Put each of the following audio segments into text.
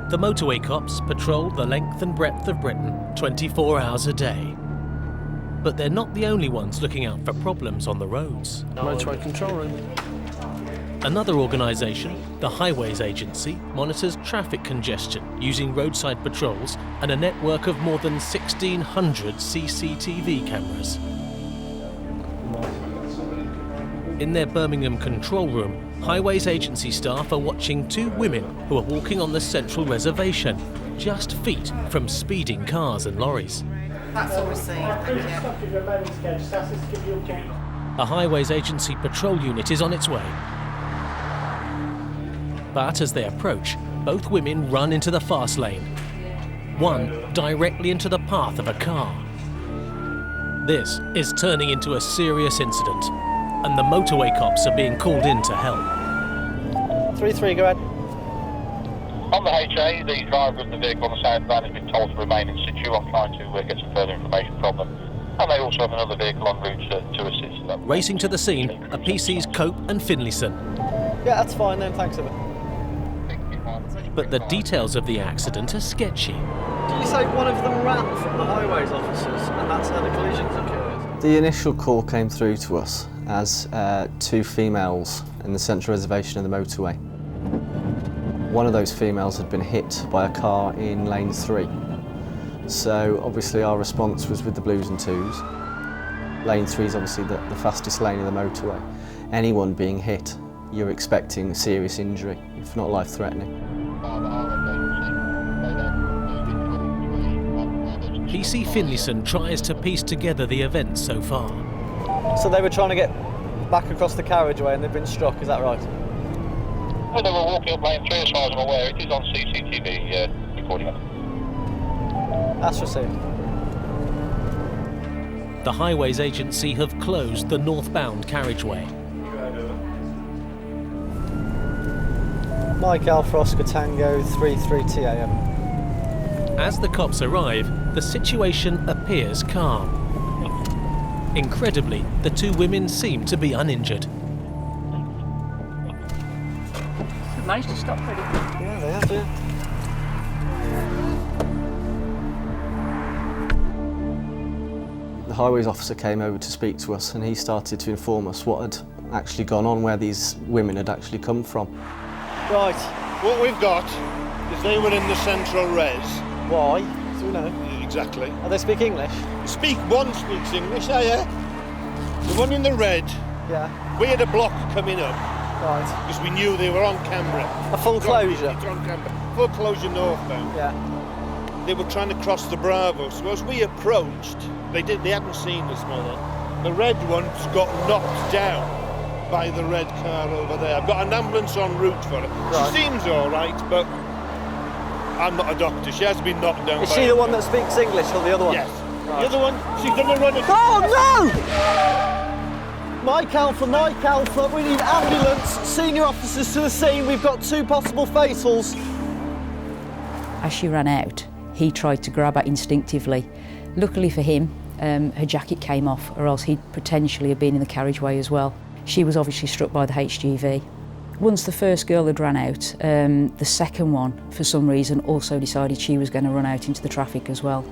The motorway cops patrol the length and breadth of Britain 24 hours a day. But they're not the only ones looking out for problems on the roads. Motorway control room. Another organisation, the Highways Agency, monitors traffic congestion using roadside patrols and a network of more than 1,600 CCTV cameras. In their Birmingham control room, Highways Agency staff are watching two women who are walking on the central reservation, just feet from speeding cars and lorries. That's all received, thank you. A Highways Agency patrol unit is on its way. But as they approach, both women run into the fast lane. One directly into the path of a car. This is turning into a serious incident, and the motorway cops are being called in to help. 3-3, go ahead. On the HA, the driver of the vehicle on the south van has been told to remain in situ. I'm trying to get some further information from them. And they also have another vehicle en route to assist them. Racing to the scene are PC's Cope and Finlayson. Yeah, that's fine then, thanks a bit. But the details of the accident are sketchy. Did you say one of them ran from the highways officers and that's how the collisions occurred? The initial call came through to us as two females in the central reservation of the motorway. One of those females had been hit by a car in lane 3. So obviously our response was with the blues and twos. Lane 3 is obviously the fastest lane of the motorway. Anyone being hit, you're expecting serious injury, if not life-threatening. PC Finlayson tries to piece together the events so far. So they were trying to get back across the carriageway and they've been struck, is that right? Well, they were walking up lane 3 as far as I'm aware. It is on CCTV recording. That's received. The Highways Agency have closed the northbound carriageway. Mike Alpha Oscar Tango 33 TAM. As the cops arrive, the situation appears calm. Incredibly, the two women seem to be uninjured. They've managed to stop pretty quick. Yeah, they have, yeah. The highways officer came over to speak to us and he started to inform us what had actually gone on, where these women had actually come from. Right. What we've got is they were in the central res. Why? Do we know? Exactly. Oh, they speak English? One speaks English, yeah. The one in the red, Yeah. we had a block coming up Right. because we knew they were on camera. A full It's on- closure? It's on camera. Full closure northbound. Yeah. They were trying to cross the Bravo, so as we approached, they hadn't seen us, mother. The red one's got knocked down by the red car over there. I've got an ambulance en route for her. Right. She seems all right, but I'm not a doctor. She has been knocked down. Is by she a- the one that speaks English or the other one? Yes. Right. The other one, she's done a run. Oh no! Mike Alpha, we need ambulance, senior officers to the scene. We've got two possible fatals. As she ran out, he tried to grab her instinctively. Luckily for him, her jacket came off, or else he'd potentially have been in the carriageway as well. She was obviously struck by the HGV. Once the first girl had run out, the second one, for some reason, also decided she was going to run out into the traffic as well.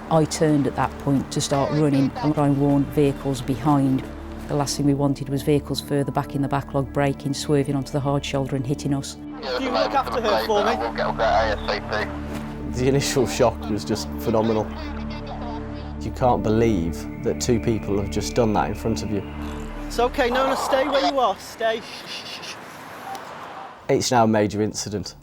I turned at that point to start running and try and warn vehicles behind. The last thing we wanted was vehicles further back in the backlog braking, swerving onto the hard shoulder and hitting us. Can you look after her for me? We'll get ASAP. The initial shock was just phenomenal. You can't believe that two people have just done that in front of you. It's okay, no, stay where you are, stay. It's now a major incident,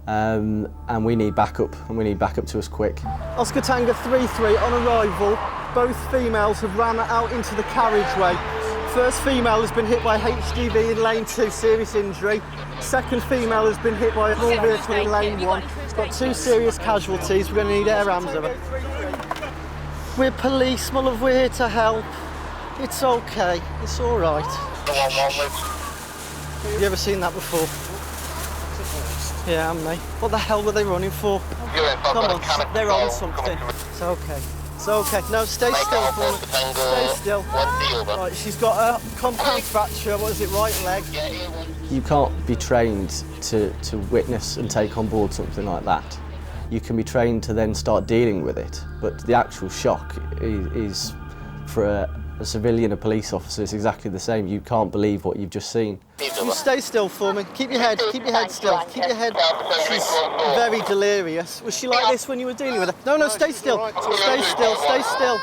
and we need backup, and we need backup to us quick. Oscar Tango 33 on arrival. Both females have ran out into the carriageway. First female has been hit by HGV in lane 2, serious injury. Second female has been hit by a small vehicle in lane 1. It's got two serious casualties. We're going to need air ambulance. We're police, my love, we're here to help. It's okay, it's all right. Have you ever seen that before? Yeah, and me. What the hell were they running for? Come on, they're on something. It's okay. It's okay. No, stay still for me. Stay still. Right, she's got a compound fracture. What is it, right leg? You can't be trained to witness and take on board something like that. You can be trained to then start dealing with it, but the actual shock is for a civilian, a police officer, it's exactly the same. You can't believe what you've just seen. You stay still for me. Keep your head still. Keep your head. She's very delirious. Was she like this when you were dealing with her? No, stay still. Stay still, stay still.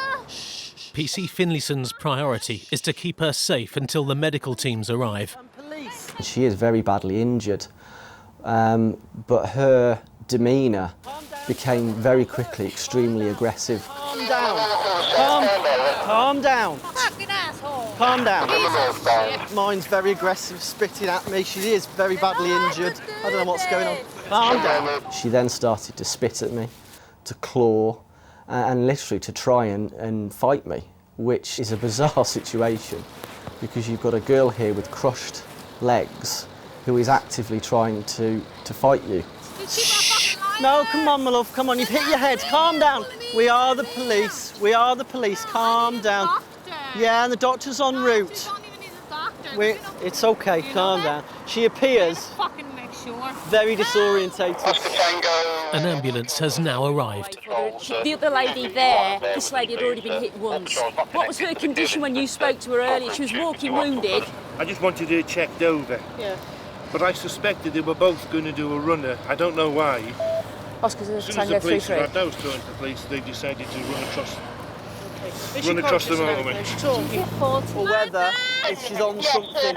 PC Finlayson's priority is to keep her safe until the medical teams arrive. She is very badly injured, but her demeanour became very quickly extremely aggressive. Calm down. Calm down. Fucking asshole. Calm down. Mine's very aggressive, spitting at me. She is very badly injured. I don't know what's going on. Calm down. She then started to spit at me, to claw, and literally to try and fight me, which is a bizarre situation because you've got a girl here with crushed legs who is actively trying to fight you. No, come on, my love, come on, you've hit your head. Calm down. We are the police. We are the police. Calm down. Yeah, and the doctor's en route. It's okay, calm down. She appears very disorientated. An ambulance has now arrived. The other lady there, this lady had already been hit once. What was her condition when you spoke to her earlier? She was walking wounded. I just wanted her checked over. Yeah. But I suspected they were both going to do a runner. I don't know why. That's because As soon as the police arrived, I was talking to the police, they decided to run across the motorway. Or whether if she's on something,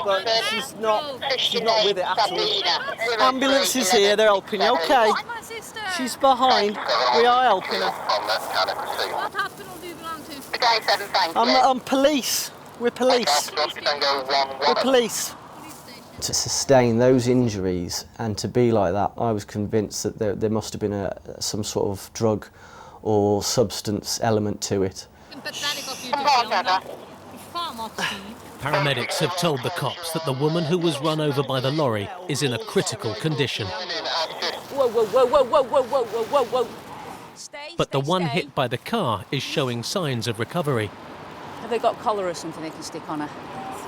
but she's not with it at all. Ambulance is here, they're helping you, okay? She's behind, we are helping her. What hospital do you belong to? I'm police, we're police. We're police. To sustain those injuries and to be like that, I was convinced that there must have been some sort of drug or substance element to it. Paramedics have told the cops that the woman who was run over by the lorry is in a critical condition. Whoa, whoa, whoa, whoa, whoa, whoa, whoa, whoa, whoa, whoa. But the one hit by the car is showing signs of recovery. Have they got collar or something they can stick on her?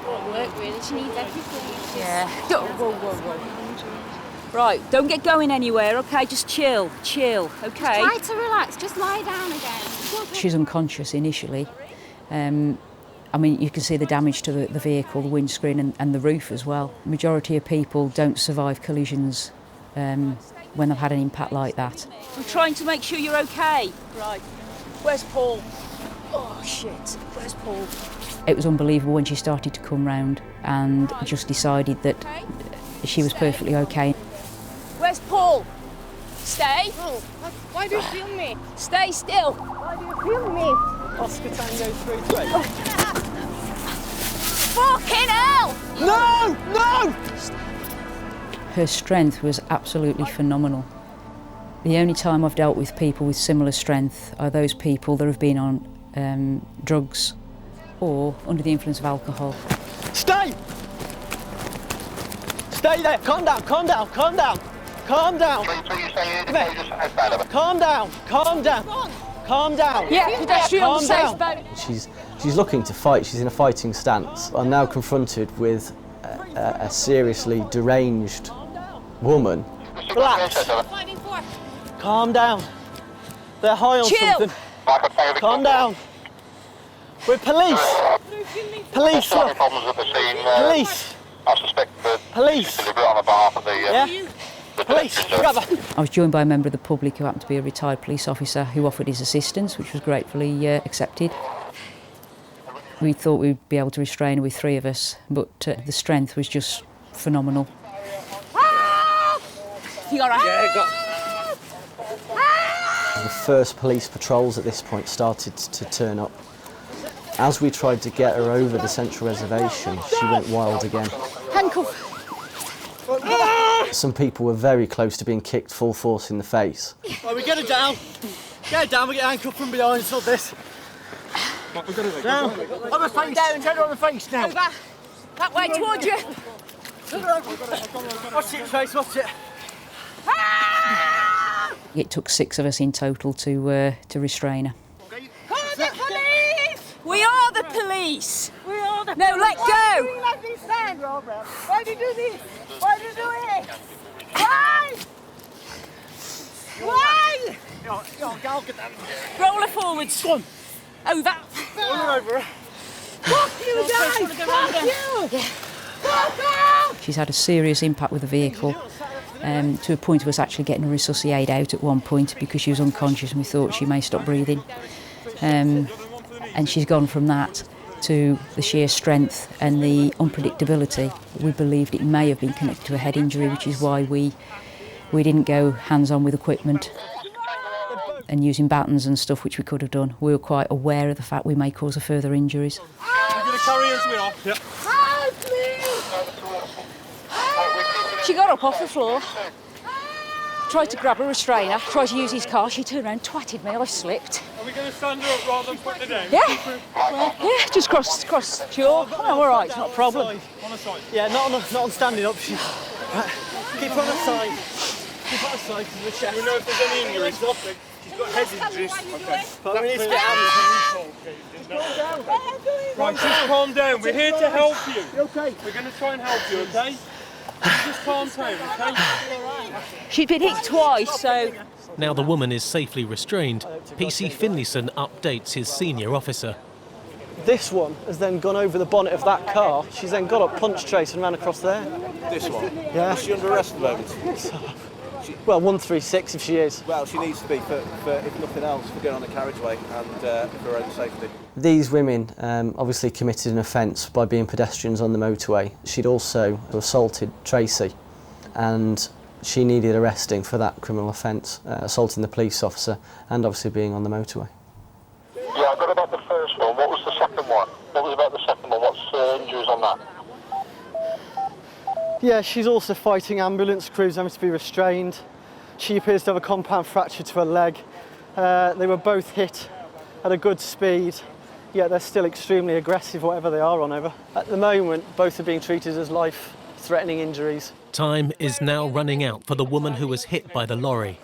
Won't work really, she needs everything. Yeah. Whoa, whoa, whoa. Right, don't get going anywhere, okay? Just chill, okay? Try to relax, just lie down again. She's unconscious initially. I mean, you can see the damage to the vehicle, the windscreen and the roof as well. The majority of people don't survive collisions when they've had an impact like that. I'm trying to make sure you're okay. Right, where's Paul? Oh, shit, where's Paul? It was unbelievable when she started to come round and just decided that she was perfectly okay. Where's Paul? Stay. Oh, why do you film me? Stay still. Why do you film me? Oscar Tango 33. Fucking hell! No! Her strength was absolutely phenomenal. The only time I've dealt with people with similar strength are those people that have been on drugs or under the influence of alcohol. Stay! Stay there! Calm down! Calm down! Calm down! Calm down! Calm down! Calm down! Calm down! Yeah, pedestrian on the safe Calm boat. She's looking to fight, she's in a fighting stance. I'm now confronted with a seriously deranged woman. Relax. Calm down. They're high on something. Calm down. We're police. Police, look. Police. I suspect that Police. deliberate on the behalf of the... Yeah? Police, together. I was joined by a member of the public who happened to be a retired police officer who offered his assistance, which was gratefully accepted. We thought we'd be able to restrain her with three of us, but the strength was just phenomenal. You all right? Yeah, The first police patrols at this point started to turn up. As we tried to get her over the central reservation, she went wild again. Handcuff. Some people were very close to being kicked full force in the face. Right, we get her down. Get her down, we get handcuffed from behind, it's not this. We've got her down. On the face, down. Turn her on the face now. Over. That way towards you. Watch it, Trace, watch it. It took six of us in total to restrain her. We are the police. We are the police. No, let go. understand, Robert. Why do you do this? Why do you do it? Why? Why? Roll her forwards. Go on. Over. Roll her over. Fuck you, guys! Fuck you! Fuck off! She's had a serious impact with the vehicle, to a point of us actually getting her resuscitated out at one point because she was unconscious and we thought she may stop breathing. And she's gone from that to the sheer strength and the unpredictability. We believed it may have been connected to a head injury, which is why we didn't go hands-on with equipment and using batons and stuff, which we could have done. We were quite aware of the fact we may cause her further injuries. You're going to carry us off? Yep. Help me! She got up off the floor, tried to grab a restrainer, tried to use his car. She turned around, twatted me, I slipped. Are we going to stand her up rather than put her down? Yeah, just cross jaw. Oh, all right, it's not a problem. On the side. Yeah, not on standing up. Right. Keep her on the side. Keep her on the side because of the chest. Do we know if there's any injuries? She's got head injuries. Okay. But we need to get Right, just calm down. We're here to help you. Okay. We're going to try and help you, okay? Just calm down, okay? She'd been hit twice, so... Now the woman is safely restrained, PC Finlayson updates his senior officer. This one has then gone over the bonnet of that car. She's then got up punch trace and ran across there. This one? Yeah. Is she under arrest at the moment? Well, 136 if she is. Well, she needs to be, for if nothing else, for going on the carriageway and for her own safety. These women obviously committed an offence by being pedestrians on the motorway. She'd also assaulted Tracy and she needed arresting for that criminal offence, assaulting the police officer and obviously being on the motorway. Yeah, I got about the first one. What was the second one? What was about the second one? What's the injuries on that? Yeah, she's also fighting ambulance crews having to be restrained. She appears to have a compound fracture to her leg. They were both hit at a good speed, yet they're still extremely aggressive, whatever they are on over. At the moment, both are being treated as life-threatening injuries. Time is now running out for the woman who was hit by the lorry.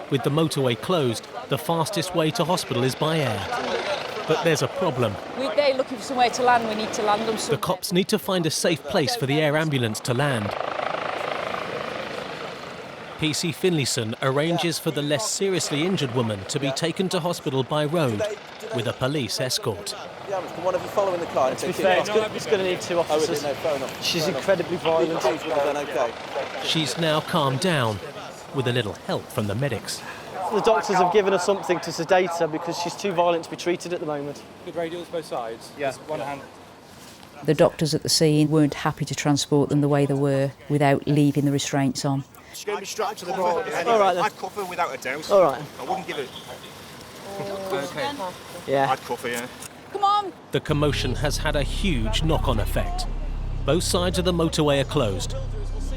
With the motorway closed, the fastest way to hospital is by air. But there's a problem. They're looking for somewhere to land. We need to land them somewhere. The cops need to find a safe place for the air ambulance to land. PC Finlayson arranges for the less seriously injured woman to be taken to hospital by road with a police escort. Yeah, can one of you follow in the car? To be fair, it's going to need two officers. Fair enough. She's incredibly violent. Okay. She's now calmed down with a little help from the medics. The doctors have given her something to sedate her because she's too violent to be treated at the moment. Good radials both sides? Yeah. One hand. The doctors at the scene weren't happy to transport them the way they were without leaving the restraints on. She's going to be strapped to the board. Anyway. All right, then. I'd cuff her without a doubt. All right. I wouldn't give it. Okay. Yeah. I'd cuff her, yeah. Come on. The commotion has had a huge knock-on effect. Both sides of the motorway are closed,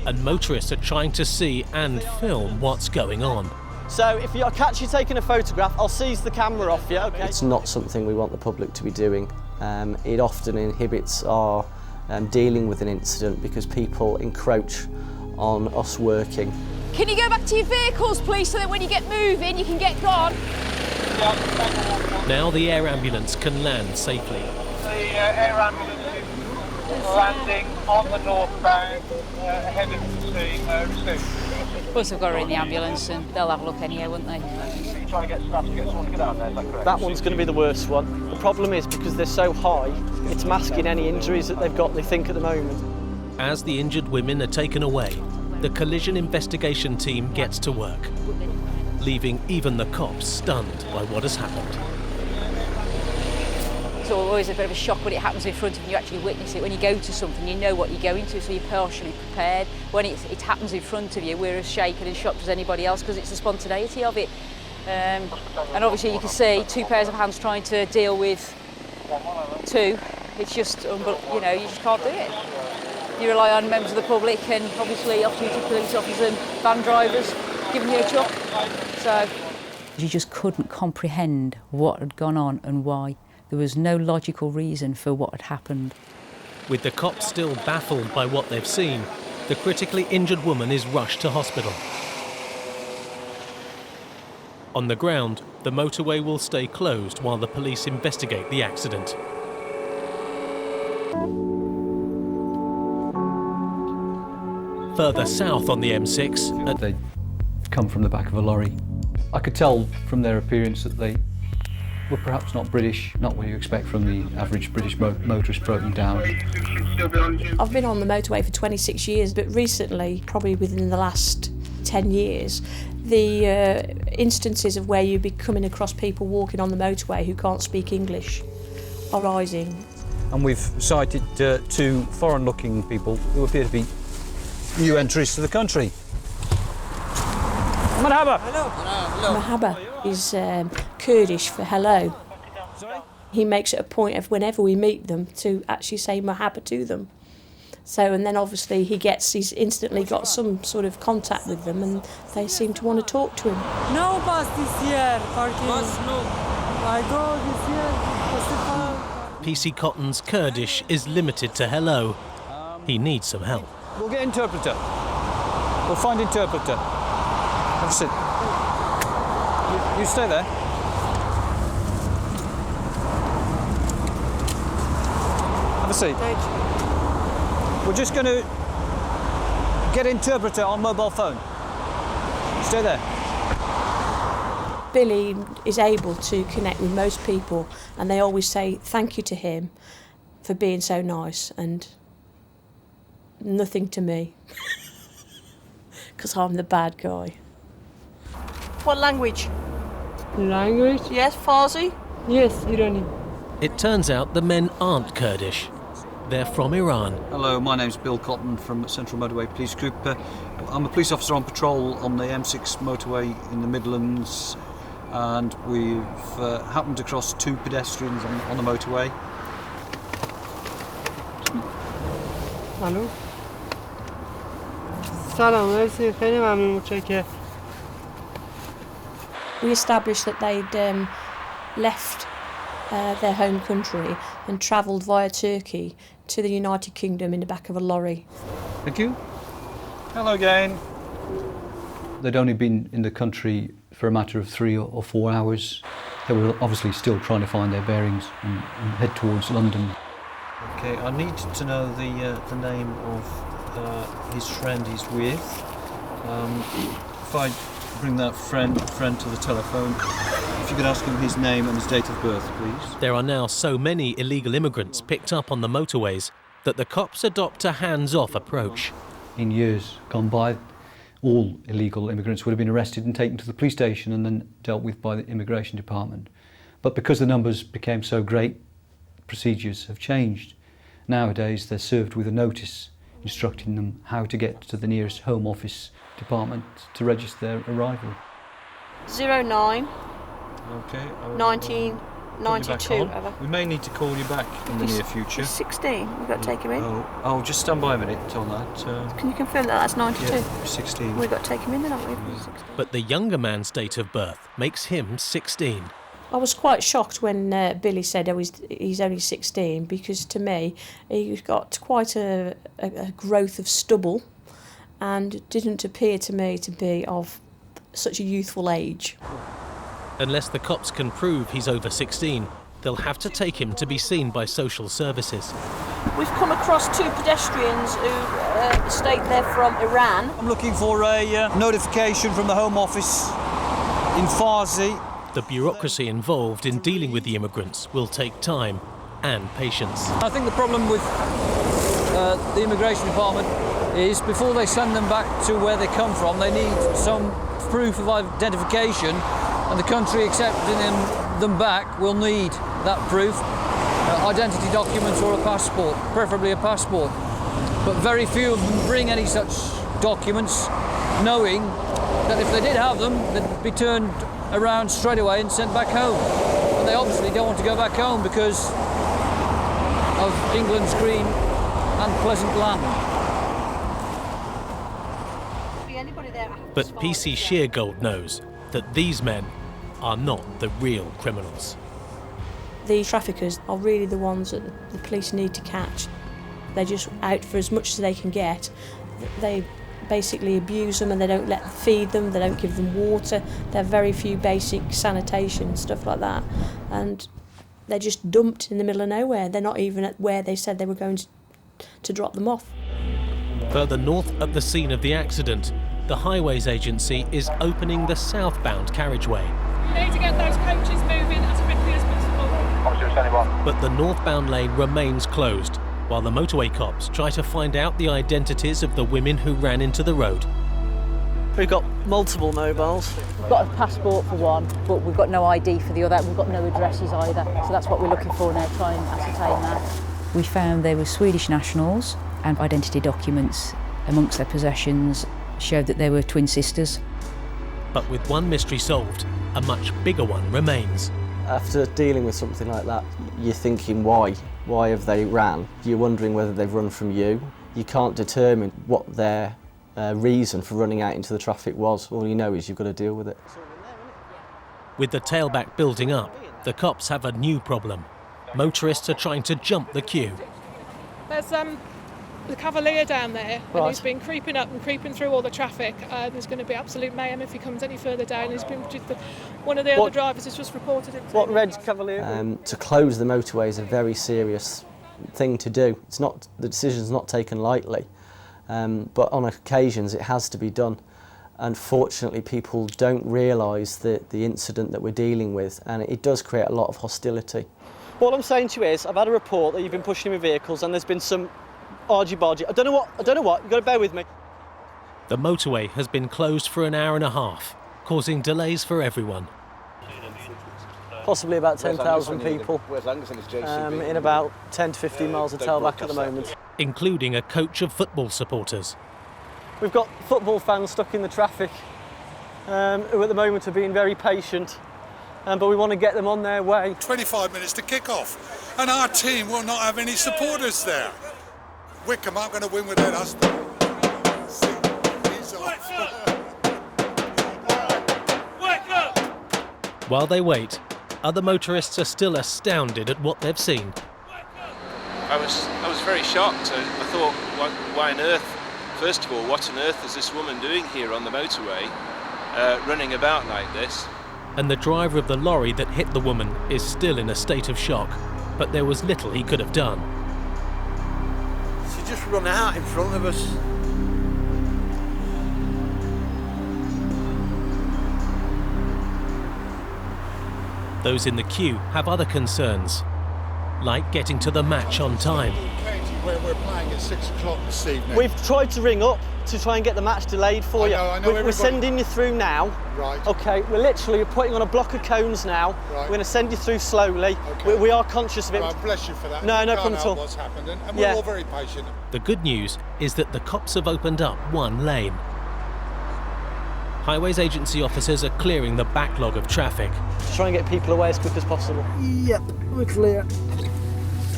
and motorists are trying to see and film what's going on. So if I catch you taking a photograph, I'll seize the camera off you, okay? It's not something we want the public to be doing. It often inhibits our dealing with an incident because people encroach on us working. Can you go back to your vehicles, please, so that when you get moving, you can get gone? Now the air ambulance can land safely. The air ambulance is landing on the northbound, heading to receive. Of course, they've got her in the ambulance and they'll have a look anyhow, won't they? Trying to get staff to get someone to get out there, is that correct? That one's going to be the worst one. The problem is because they're so high, it's masking any injuries that they've got, they think, at the moment. As the injured women are taken away, the collision investigation team gets to work, leaving even the cops stunned by what has happened. It's always a bit of a shock when it happens in front of you, you actually witness it. When you go to something, you know what you're going to, so you're partially prepared. When it happens in front of you, we're as shaken and shocked as anybody else because it's the spontaneity of it. And obviously you can see two pairs of hands trying to deal with two. It's just, you just can't do it. You rely on members of the public and obviously off-duty police officers and van drivers giving you a chuck. So You just couldn't comprehend what had gone on and why. There was no logical reason for what had happened. With the cops still baffled by what they've seen, the critically injured woman is rushed to hospital. On the ground, the motorway will stay closed while the police investigate the accident. Further south on the M6, They'd come from the back of a lorry. I could tell from their appearance that they were perhaps not British, not what you expect from the average British motorist broken down. I've been on the motorway for 26 years, but recently, probably within the last 10 years, the instances of where you'd be coming across people walking on the motorway who can't speak English are rising. And we've sighted 2 foreign-looking people who appear to be new entries to the country. Marhaba! Marhaba is Kurdish for hello. He makes it a point of whenever we meet them to actually say marhaba to them. So, and then obviously he's instantly got some sort of contact with them and they seem to want to talk to him. No bus this year, parking. Bus, no. I go this year. PC Cotton's Kurdish is limited to hello. He needs some help. We'll get interpreter. We'll find interpreter. Have a sit. You stay there. Have a seat. We're just going to get interpreter on mobile phone. Stay there. Billy is able to connect with most people and they always say thank you to him for being so nice and nothing to me because I'm the bad guy. What language? Language? Yes, Farsi? Yes, Iranian. It turns out the men aren't Kurdish. They're from Iran. Hello, my name's Bill Cotton from Central Motorway Police Group. I'm a police officer on patrol on the M6 motorway in the Midlands, and we've happened to cross 2 pedestrians on the motorway. Hello. سلام مرسی خیلی ممنون متشکرم. We established that they'd left their home country and travelled via Turkey to the United Kingdom in the back of a lorry. Thank you. Hello again. They'd only been in the country for a matter of 3 or 4 hours. They were obviously still trying to find their bearings and head towards London. Okay, I need to know the name of his friend he's with. If I bring that friend to the telephone, if you could ask him his name and his date of birth, please. There are now so many illegal immigrants picked up on the motorways that the cops adopt a hands-off approach. In years gone by, all illegal immigrants would have been arrested and taken to the police station and then dealt with by the immigration department. But because the numbers became so great, procedures have changed. Nowadays they're served with a notice instructing them how to get to the nearest Home Office department to register their arrival. 09 Okay. 1992. We may need to call you back in the near future. He's 16. We've got to take him in. Oh, just stand by a minute on that. Can you confirm that that's 92? Yeah, 16. We've got to take him in then, haven't we? 16. But the younger man's date of birth makes him 16. I was quite shocked when Billy said he's only 16 because to me he's got quite a growth of stubble and didn't appear to me to be of such a youthful age. Unless the cops can prove he's over 16, they'll have to take him to be seen by social services. We've come across 2 pedestrians who state they're from Iran. I'm looking for a notification from the Home Office in Farsi. The bureaucracy involved in dealing with the immigrants will take time and patience. I think the problem with the immigration department is before they send them back to where they come from, they need some proof of identification, and the country accepting them back will need that proof, identity documents or a passport, preferably a passport. But very few of them bring any such documents, knowing that if they did have them, they'd be turned around straight away and sent back home. And they obviously don't want to go back home because of England's green and pleasant land. But PC Sheargold knows that these men are not the real criminals. The traffickers are really the ones that the police need to catch. They're just out for as much as they can get. They basically abuse them and they don't feed them, they don't give them water. They have very few basic sanitation, stuff like that. And they're just dumped in the middle of nowhere. They're not even at where they said they were going to drop them off. Further north of the scene of the accident, the Highways Agency is opening the southbound carriageway. We need to get those coaches moving as quickly as possible. But the northbound lane remains closed, while the motorway cops try to find out the identities of the women who ran into the road. We've got multiple mobiles. We've got a passport for one, but we've got no ID for the other. We've got no addresses either. So that's what we're looking for now, try and ascertain that. We found they were Swedish nationals, and identity documents amongst their possessions showed that they were twin sisters. But with one mystery solved, a much bigger one remains. After dealing with something like that, you're thinking why? Why have they ran? You're wondering whether they've run from you. You can't determine what their reason for running out into the traffic was. All you know is you've got to deal with it. With the tailback building up, the cops have a new problem. Motorists are trying to jump the queue. There's the Cavalier down there, and he's been creeping up and creeping through all the traffic. There's going to be absolute mayhem if he comes any further down. One of the other drivers has just reported it. What red Cavalier? To close the motorway is a very serious thing to do. The decision's not taken lightly, but on occasions it has to be done. Unfortunately, people don't realise the incident that we're dealing with, and it does create a lot of hostility. What I'm saying to you is, I've had a report that you've been pushing with vehicles, and there's been some argy-bargy. I don't know what. You've got to bear with me. The motorway has been closed for an hour and a half, causing delays for everyone. Possibly about 10,000 people Where's Angus and his JCB? in about 10 to 15 miles of tailback at the moment. Including a coach of football supporters. We've got football fans stuck in the traffic who at the moment are being very patient, but we want to get them on their way. 25 minutes to kick off, and our team will not have any supporters there. Wickham aren't going to win without us. While they wait, other motorists are still astounded at what they've seen. I was very shocked. I thought, why on earth? First of all, what on earth is this woman doing here on the motorway, running about like this? And the driver of the lorry that hit the woman is still in a state of shock, but there was little he could have done. She just run out in front of us. Those in the queue have other concerns, like getting to the match on time. Where we're playing at 6 o'clock this evening. We've tried to ring up to try and get the match delayed for you. I know We're sending you through now. Right. Okay, we're literally putting on a block of cones now. Right. We're going to send you through slowly. Okay. We are conscious of it. Well, bless you for that. No We problem can't at help all. What's happened, and we're all very patient. The good news is that the cops have opened up one lane. Highways Agency officers are clearing the backlog of traffic. Try and get people away as quick as possible. Yep, we're clear.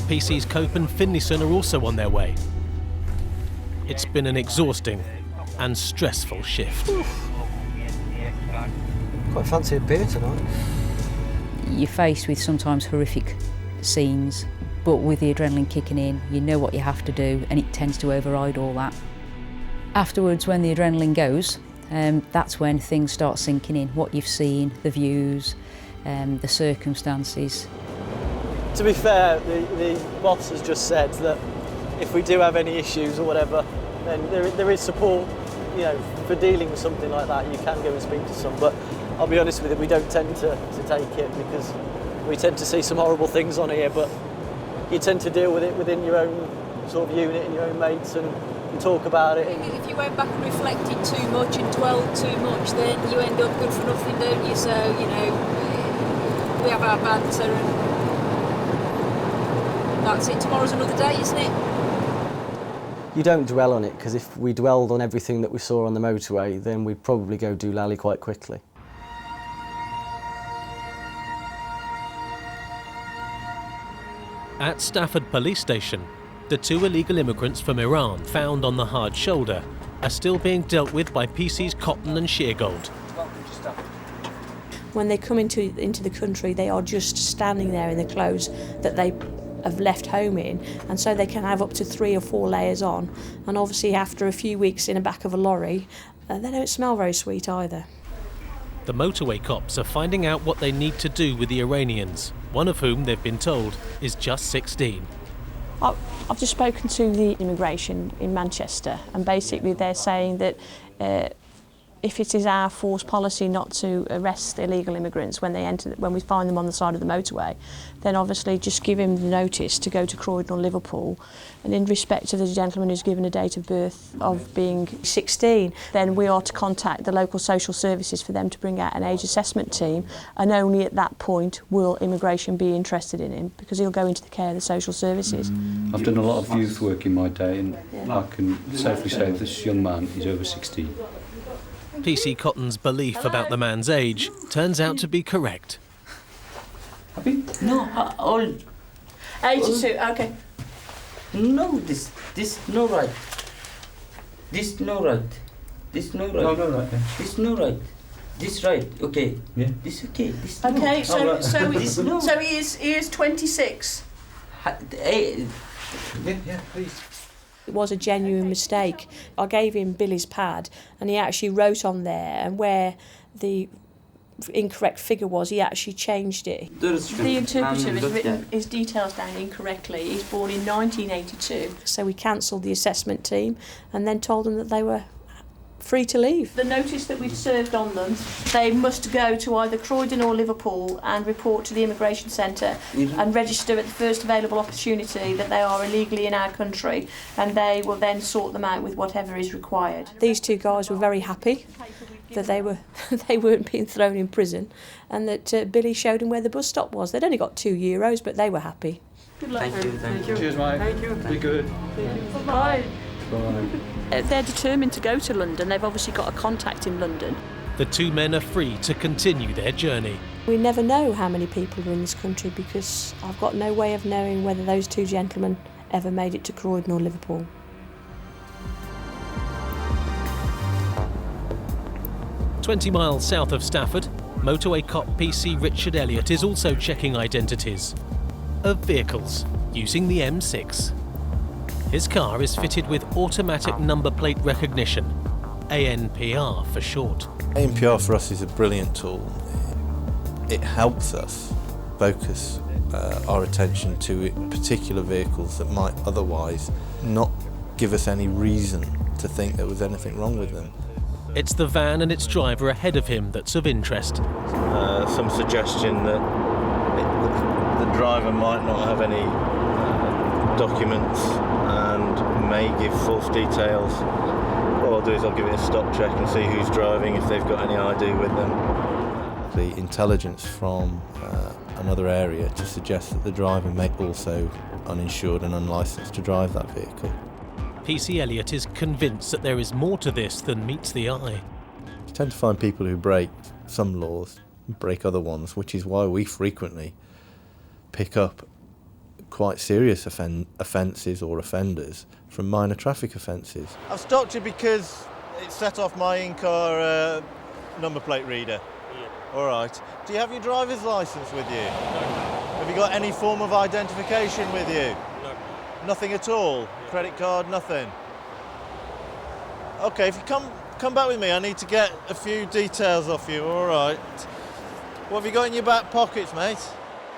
PC's Cope and Finlayson are also on their way. It's been an exhausting and stressful shift. Quite fancy a beer tonight. You're faced with sometimes horrific scenes, but with the adrenaline kicking in, you know what you have to do, and it tends to override all that. Afterwards, when the adrenaline goes, that's when things start sinking in. What you've seen, the views, the circumstances. To be fair, the boss has just said that if we do have any issues or whatever, then there is support, you know, for dealing with something like that. You can go and speak to some, but I'll be honest with you, we don't tend to take it because we tend to see some horrible things on here, but you tend to deal with it within your own sort of unit and your own mates and talk about it. If you went back and reflected too much and dwelled too much, then you end up good for nothing, don't you? So, you know, we have our banter and that's it. Tomorrow's another day, isn't it? You don't dwell on it, because if we dwelled on everything that we saw on the motorway, then we'd probably go doolally quite quickly. At Stafford Police Station, the 2 illegal immigrants from Iran found on the hard shoulder are still being dealt with by PC's Cotton and Sheargold. When they come into the country, they are just standing there in the clothes that they have left home in, and so they can have up to 3 or 4 layers on, and obviously after a few weeks in the back of a lorry, they don't smell very sweet either. The motorway cops are finding out what they need to do with the Iranians, one of whom, they've been told, is just 16. I've just spoken to the immigration in Manchester, and basically they're saying that if it is our forced policy not to arrest illegal immigrants when we find them on the side of the motorway, then obviously just give him the notice to go to Croydon or Liverpool. And in respect of the gentleman who's given a date of birth of being 16, then we are to contact the local social services for them to bring out an age assessment team, and only at that point will immigration be interested in him, because he'll go into the care of the social services. I've done a lot of youth work in my day, and I can safely say this young man is over 16. PC Cotton's belief about the man's age turns out to be correct. No, old. 82, okay. No, this no right. This no right. This no right. No right. Yeah. This no right. This right. Okay. Yeah. This okay. This Okay, no. so he is 26. Yeah, please. It was a genuine mistake. I gave him Billy's pad, and he actually wrote on there, and where the incorrect figure was, he actually changed it. The interpreter has written his details down incorrectly. He's born in 1982. So we cancelled the assessment team and then told them that they were free to leave. The notice that we've served on them, they must go to either Croydon or Liverpool and report to the immigration centre and register at the first available opportunity that they are illegally in our country, and they will then sort them out with whatever is required. These two guys were very happy that they weren't being thrown in prison, and that Billy showed them where the bus stop was. They'd only got €2, but they were happy. Good luck. Thank you. Cheers, mate. Thank you. Be good. Bye. Bye. They're determined to go to London. They've obviously got a contact in London. The two men are free to continue their journey. We never know how many people are in this country, because I've got no way of knowing whether those two gentlemen ever made it to Croydon or Liverpool. "20 miles south of Stafford, motorway cop PC Richard Elliott is also checking identities of vehicles using the M6. His car is fitted with automatic number plate recognition, ANPR for short. ANPR for us is a brilliant tool. It helps us focus our attention to particular vehicles that might otherwise not give us any reason to think there was anything wrong with them. It's the van and its driver ahead of him that's of interest. Some suggestion that the driver might not have any documents and may give false details. What I'll do is I'll give it a stop check and see who's driving, if they've got any ID with them. The intelligence from another area to suggest that the driver may also uninsured and unlicensed to drive that vehicle. PC Elliott is convinced that there is more to this than meets the eye. You tend to find people who break some laws, break other ones, which is why we frequently pick up quite serious offences or offenders from minor traffic offences. I've stopped you because it set off my in-car number plate reader. Yeah. All right. Do you have your driver's licence with you? No. Have you got any form of identification with you? No. Nothing at all? Yeah. Credit card, nothing? OK, if you come back with me, I need to get a few details off you, all right. What have you got in your back pockets, mate?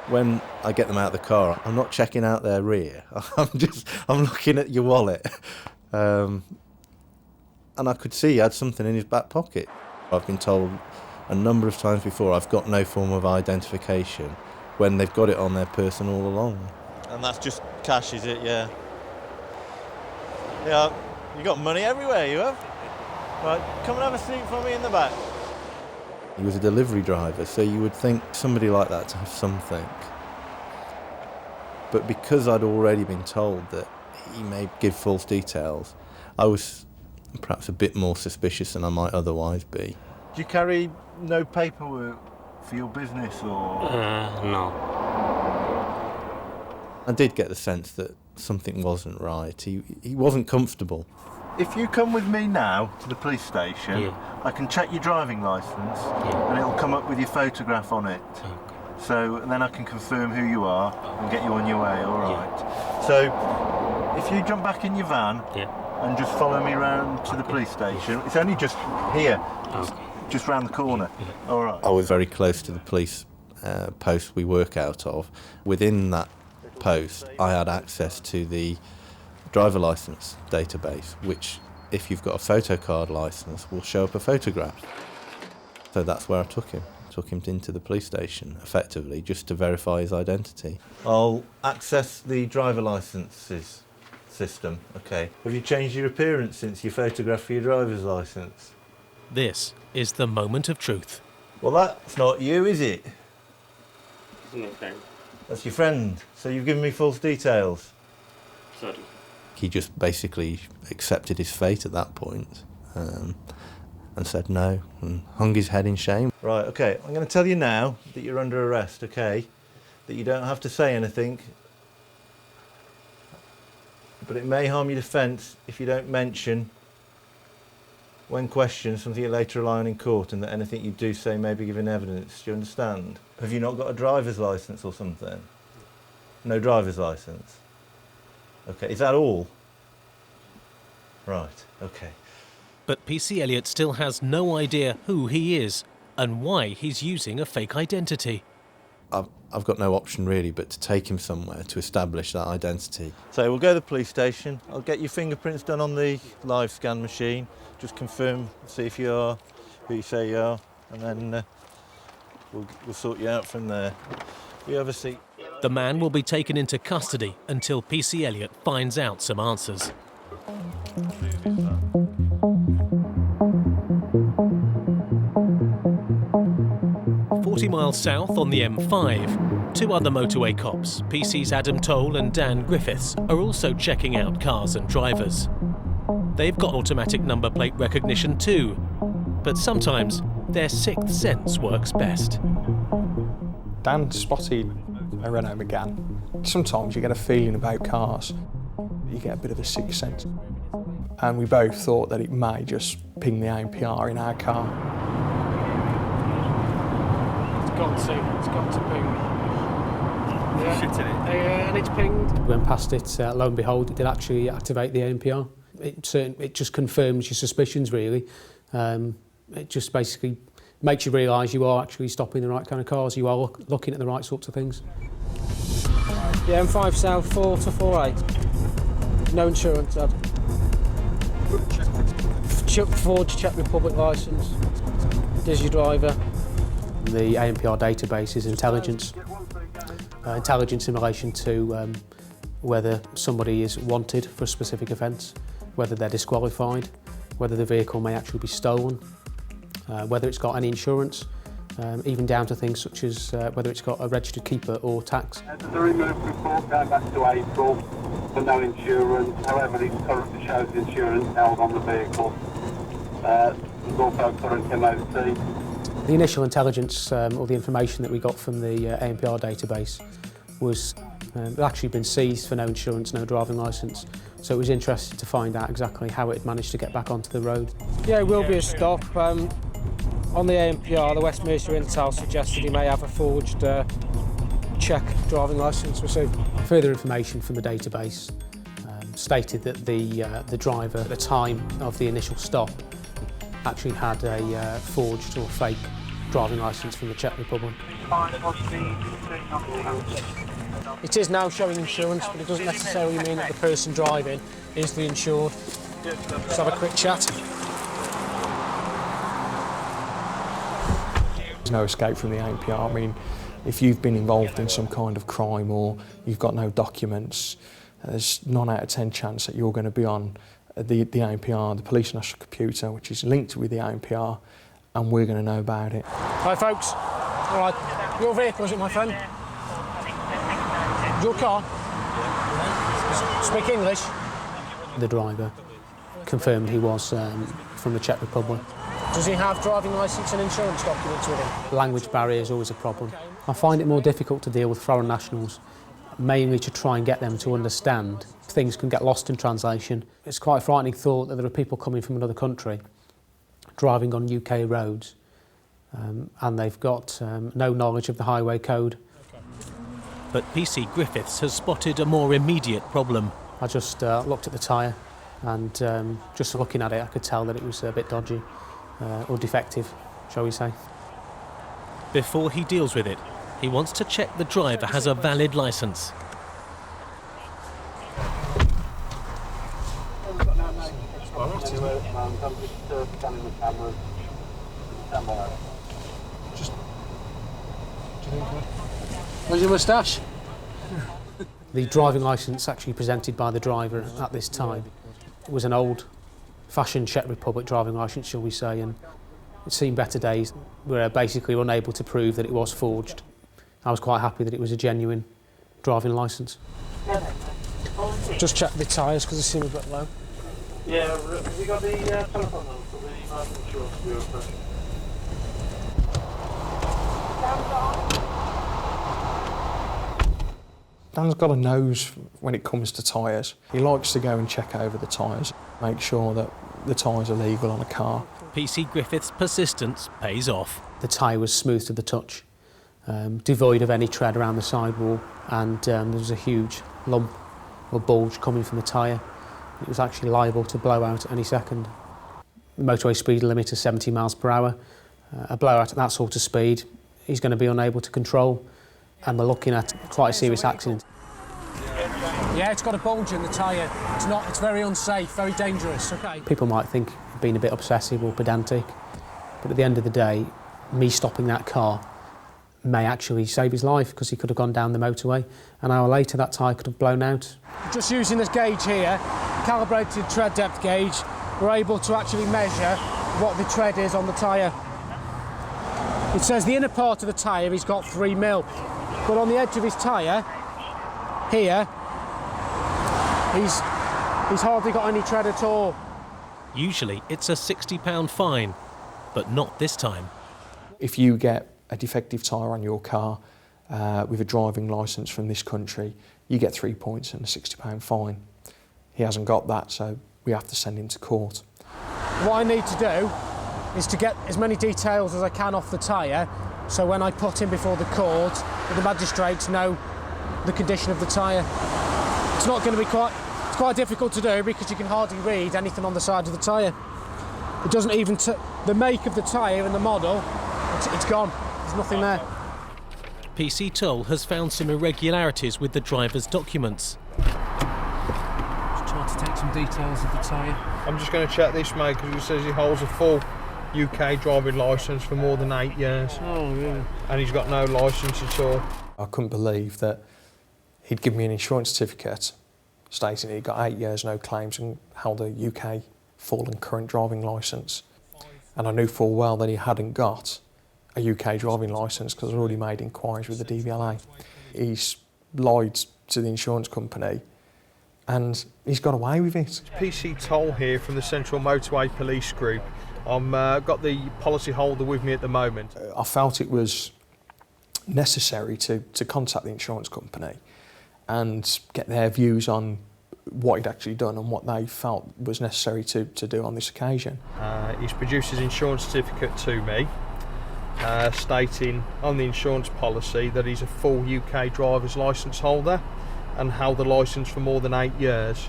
When I get them out of the car, I'm not checking out their rear. I'm looking at your wallet. And I could see he had something in his back pocket. I've been told a number of times before I've got no form of identification when they've got it on their person all along. And that's just cash, is it? Yeah. Yeah, you got money everywhere, you have. Right, come and have a seat for me in the back. He was a delivery driver, so you would think somebody like that to have something. But because I'd already been told that he may give false details, I was perhaps a bit more suspicious than I might otherwise be. Do you carry no paperwork for your business, or...? No. I did get the sense that something wasn't right. He wasn't comfortable. If you come with me now to the police station, yeah. I can check your driving licence, yeah. And it'll come up with your photograph on it. Okay. So and then I can confirm who you are and get you on your way, all right? Yeah. So if you jump back in your van, yeah. And just follow me round to the police station. It's only just here, just round the corner, yeah. All right? I was very close to the police post we work out of. Within that post, I had access to the driver licence database, which, if you've got a photocard licence, will show up a photograph. So that's where I took him into the police station, effectively, just to verify his identity. I'll access the driver licences system. Okay. Have you changed your appearance since your photograph for your driver's licence? This is the moment of truth. Well, that's not you, is it? Okay. That's your friend. So you've given me false details. Sorry. He just basically accepted his fate at that point, and said no, and hung his head in shame. Right, okay, I'm going to tell you now that you're under arrest, okay? That you don't have to say anything, but it may harm your defence if you don't mention, when questioned, something you later rely on in court, and that anything you do say may be given evidence. Do you understand? Have you not got a driver's licence or something? No driver's licence? Okay, is that all? Right, okay. But PC Elliott still has no idea who he is and why he's using a fake identity. I've got no option really but to take him somewhere to establish that identity. So we'll go to the police station, I'll get your fingerprints done on the live scan machine, just confirm, see if you are who you say you are, and then we'll sort you out from there. You have a seat. The man will be taken into custody until PC Elliott finds out some answers. 40 miles south on the M5, two other motorway cops, PC's Adam Toll and Dan Griffiths, are also checking out cars and drivers. They've got automatic number plate recognition too, but sometimes their sixth sense works best. Dan spotted a Renault Megane. Sometimes you get a feeling about cars. You get a bit of a sixth sense. And we both thought that it may just ping the ANPR in our car. It's got to ping. Yeah. Shit in it. And it's pinged. We went past it, lo and behold, it did actually activate the ANPR. It just confirms your suspicions, really. It just basically makes you realise you are actually stopping the right kind of cars, you are looking at the right sorts of things. Yeah, M5 South 4 to 48. No insurance, Dad. Forged Czech Republic licence. There's your driver. The ANPR database is intelligence. Intelligence in relation to whether somebody is wanted for a specific offence, whether they're disqualified, whether the vehicle may actually be stolen, whether it's got any insurance, even down to things such as whether it's got a registered keeper or tax. The removed report going back to April for no insurance, however it currently shows the insurance held on the vehicle. There's also current MOT. The initial intelligence or the information that we got from the ANPR database was it had actually been seized for no insurance, no driving licence. So it was interesting to find out exactly how it managed to get back onto the road. Yeah, it will be a stop. On the ANPR, the Westminster Intel suggested he may have a forged Czech driving licence received. Further information from the database stated that the driver at the time of the initial stop actually had a forged or fake driving licence from the Czech Republic. It is now showing insurance, but it doesn't necessarily mean that the person driving is the insured. Let's have a quick chat. There's no escape from the ANPR. I mean, if you've been involved in some kind of crime or you've got no documents, there's 9 out of 10 chance that you're going to be on the ANPR, the Police National Computer, which is linked with the ANPR, and we're going to know about it. Hi folks. All right, your vehicle, is it, my friend? Your car? Speak English? The driver confirmed he was from the Czech Republic. Does he have driving licence and insurance documents with him? Language barrier is always a problem. I find it more difficult to deal with foreign nationals, mainly to try and get them to understand. Things can get lost in translation. It's quite a frightening thought that there are people coming from another country, driving on UK roads, and they've got no knowledge of the highway code. But PC Griffiths has spotted a more immediate problem. I just looked at the tyre, and just looking at it I could tell that it was a bit dodgy, or defective, shall we say. Before he deals with it, he wants to check the driver has a valid licence. anywhere at the moment. I'm just scanning the cameras. Stand by. Where's your moustache? The driving licence actually presented by the driver at this time was an old-fashioned Czech Republic driving licence, shall we say, and it's seen better days. We were basically unable to prove that it was forged. I was quite happy that it was a genuine driving licence. Just check the tyres because they seem a bit low. Yeah, have you got the telephone number for the life insurance bureau? Dan's got a nose when it comes to tyres. He likes to go and check over the tyres, make sure that the tyres are legal on a car. PC Griffith's persistence pays off. The tyre was smooth to the touch, devoid of any tread around the sidewall, and there was a huge lump or bulge coming from the tyre. It was actually liable to blow out at any second. The motorway speed limit is 70 miles per hour. A blowout at that sort of speed, he's going to be unable to control, and we're looking at quite a serious accident. Yeah, it's got a bulge in the tyre. It's very unsafe, very dangerous, OK? People might think being a bit obsessive or pedantic, but at the end of the day, me stopping that car may actually save his life because he could have gone down the motorway. An hour later, that tyre could have blown out. Just using this gauge here, calibrated tread depth gauge, we're able to actually measure what the tread is on the tyre. It says the inner part of the tyre he's got 3 mil, but on the edge of his tyre, here, he's hardly got any tread at all. Usually it's a £60 fine, but not this time. If you get a defective tyre on your car with a driving licence from this country, you get 3 points and a £60 fine. He hasn't got that, so we have to send him to court. What I need to do is to get as many details as I can off the tyre, so when I put him before the court, the magistrates know the condition of the tyre. It's not going to be it's quite difficult to do because you can hardly read anything on the side of the tyre. It doesn't even, the make of the tyre and the model, it's gone. There's nothing there. PC Tull has found some irregularities with the driver's documents. Just trying to take some details of the tyre. I'm just going to check this, mate, because it says he holds a full UK driving licence for more than 8 years. Oh, really? And he's got no licence at all. I couldn't believe that he'd give me an insurance certificate stating he'd got 8 years, no claims, and held a UK full and current driving licence. And I knew full well that he hadn't got a UK driving licence because I'd already made inquiries with the DVLA. He's lied to the insurance company and he's got away with it. PC Tull here from the Central Motorway Police Group. I've got the policy holder with me at the moment. I felt it was necessary to contact the insurance company and get their views on what he'd actually done and what they felt was necessary to do on this occasion. He's produced his insurance certificate to me, stating on the insurance policy that he's a full UK driver's licence holder and held the licence for more than 8 years.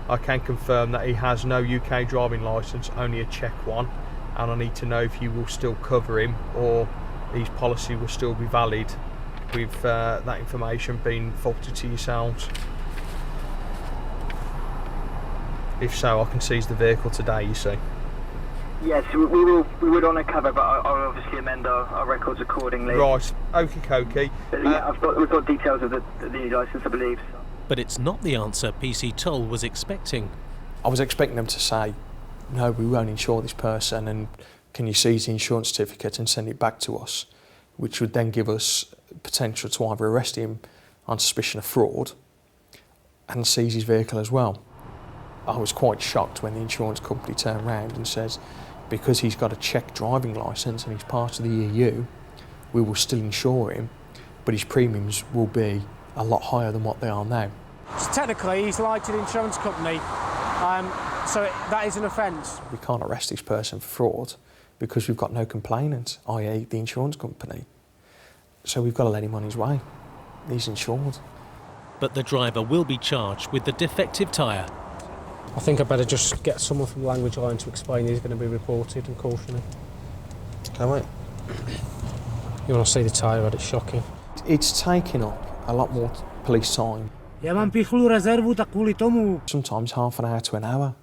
I can confirm that he has no UK driving licence, only a Czech one, and I need to know if you will still cover him or his policy will still be valid with that information being forwarded to yourselves. If so, I can seize the vehicle today, you see. Yes, we would honour cover, but I'll obviously amend our records accordingly. Right, okie dokie. Yeah, we've got details of the licence, I believe. But it's not the answer PC Tull was expecting. I was expecting them to say, no, we won't insure this person, and can you seize the insurance certificate and send it back to us, which would then give us potential to either arrest him on suspicion of fraud and seize his vehicle as well. I was quite shocked when the insurance company turned around and says, because he's got a Czech driving licence and he's part of the EU, we will still insure him, but his premiums will be a lot higher than what they are now. So technically, he's lied to the insurance company, so that is an offence. We can't arrest this person for fraud because we've got no complainant, i.e. the insurance company. So we've got to let him on his way. He's insured. But the driver will be charged with the defective tyre. I think I better just get someone from Language Line to explain he's going to be reported and cautioned. Okay, mate. You want to see the tyre, it's shocking. It's taking up a lot more police time. Sometimes half an hour to an hour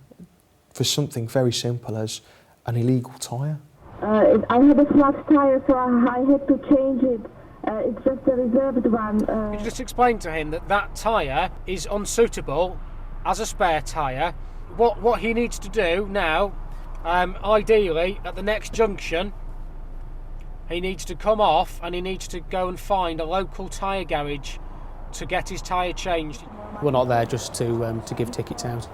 for something very simple as an illegal tyre. I had a flat tyre, so I had to change it. It's just a reserved one. Could you just explain to him that that tyre is unsuitable as a spare tyre? What he needs to do now, ideally at the next junction, he needs to come off and he needs to go and find a local tyre garage to get his tyre changed. We're not there just to give tickets out.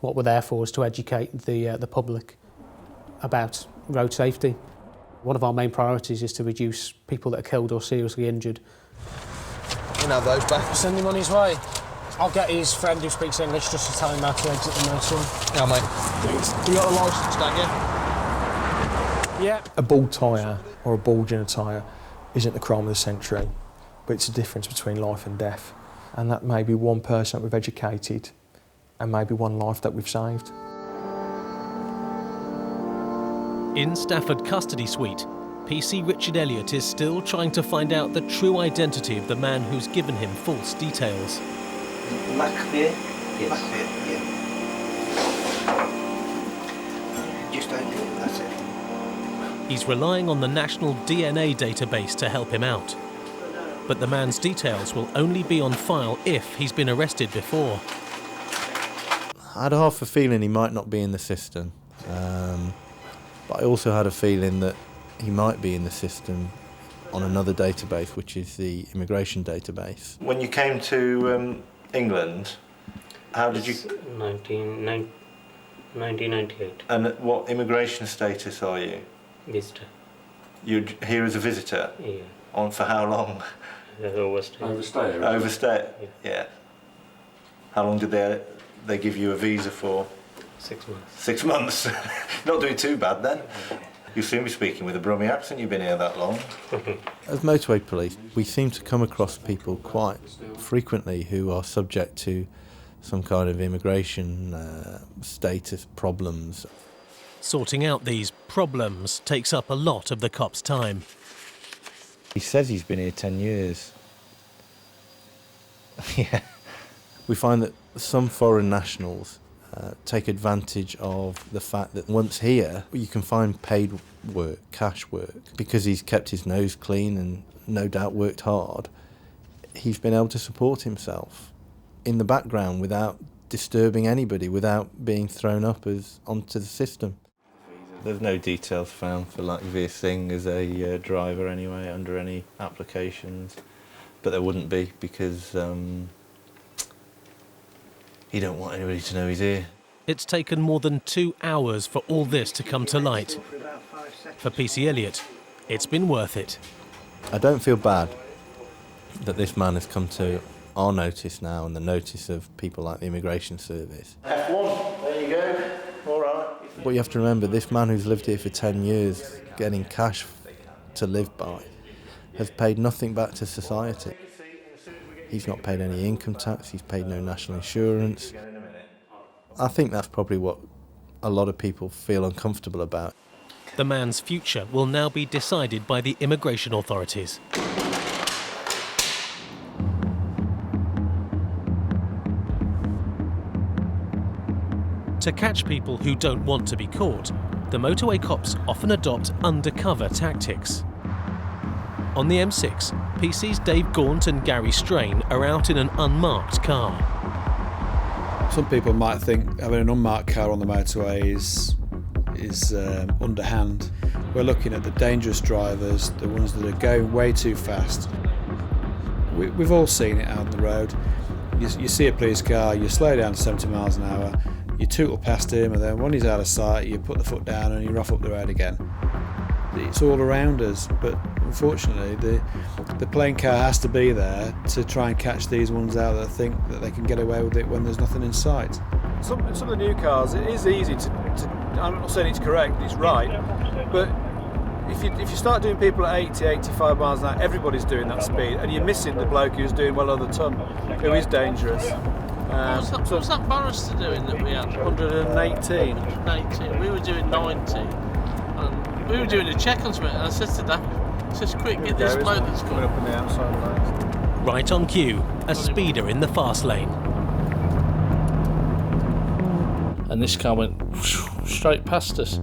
What we're there for is to educate the public about road safety. One of our main priorities is to reduce people that are killed or seriously injured. You can have those back. Send him on his way. I'll get his friend who speaks English just to tell him how to exit the motorway. Yeah, mate. You got a licence, don't you? Yeah. A bald tyre or a bulge in a tyre isn't the crime of the century, but it's the difference between life and death. And that may be one person that we've educated and maybe one life that we've saved. In Stafford Custody Suite, PC Richard Elliott is still trying to find out the true identity of the man who's given him false details. Macbeer? Yes. Macbeer, yeah. Just open it, that's it. He's relying on the national DNA database to help him out. But the man's details will only be on file if he's been arrested before. I had half a feeling he might not be in the system. But I also had a feeling that he might be in the system on another database, which is the immigration database. When you came to England, how did you... 1998. And what immigration status are you? Visitor. You're here as a visitor? Yeah. On for how long? Overstay. Overstay? Yeah. How long did they give you a visa for? 6 months. 6 months? Not doing too bad then. You'll soon be speaking with a Brummie accent, you've been here that long. As motorway police, we seem to come across people quite frequently who are subject to some kind of immigration status problems. Sorting out these problems takes up a lot of the cop's time. He says he's been here 10 years. Yeah. We find that some foreign nationals take advantage of the fact that once here, you can find paid work, cash work. Because he's kept his nose clean and no doubt worked hard, he's been able to support himself in the background without disturbing anybody, without being thrown up onto the system. There's no details found for Lakveer Singh as a driver anyway, under any applications, but there wouldn't be because he don't want anybody to know he's here. It's taken more than 2 hours for all this to come to light. For PC Elliott, it's been worth it. I don't feel bad that this man has come to our notice now and the notice of people like the Immigration Service. F1, there you go, all right. But you have to remember, this man who's lived here for 10 years, getting cash to live by, has paid nothing back to society. He's not paid any income tax, he's paid no national insurance. I think that's probably what a lot of people feel uncomfortable about. The man's future will now be decided by the immigration authorities. To catch people who don't want to be caught, the motorway cops often adopt undercover tactics. On the M6, PC's Dave Gaunt and Gary Strain are out in an unmarked car. Some people might think having an unmarked car on the motorway is underhand. We're looking at the dangerous drivers, the ones that are going way too fast. We've all seen it out on the road. You see a police car, you slow down to 70 miles an hour, you tootle past him, and then when he's out of sight, you put the foot down and you're off up the road again. It's all around us, but unfortunately the plain car has to be there to try and catch these ones out that think that they can get away with it when there's nothing in sight. Some of the new cars, it is easy to I'm not saying it's correct, it's right, but if you start doing people at 80, 85 miles an hour, everybody's doing that speed, and you're missing the bloke who's doing well over the ton, who is dangerous. What's that barrister doing that we had? 118. 118. We were doing 90. And we were doing a check on something, and I said to Dad, says, quick, get this bloke that's coming up in the outside lanes. Right on cue, a speeder in the fast lane. and this car went straight past us.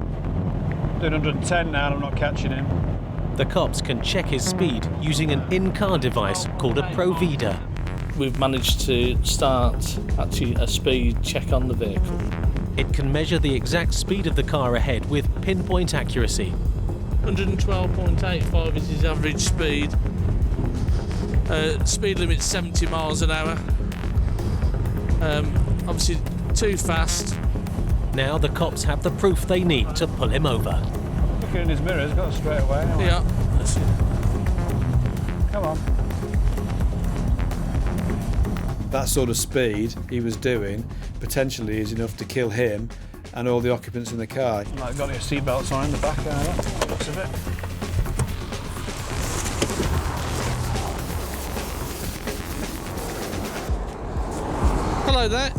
Doing 110 now and I'm not catching him. The cops can check his speed using an in-car device called a Provida. We've managed to start actually a speed check on the vehicle. It can measure the exact speed of the car ahead with pinpoint accuracy. 112.85 is his average speed. Speed limit 70 miles an hour. Obviously too fast. Now the cops have the proof they need to pull him over. Looking in his mirror, he's got it straight away. Anyway. Yeah. Come on. That sort of speed he was doing potentially is enough to kill him and all the occupants in the car. Like got your seatbelts on in the back, looks of it. Hello there.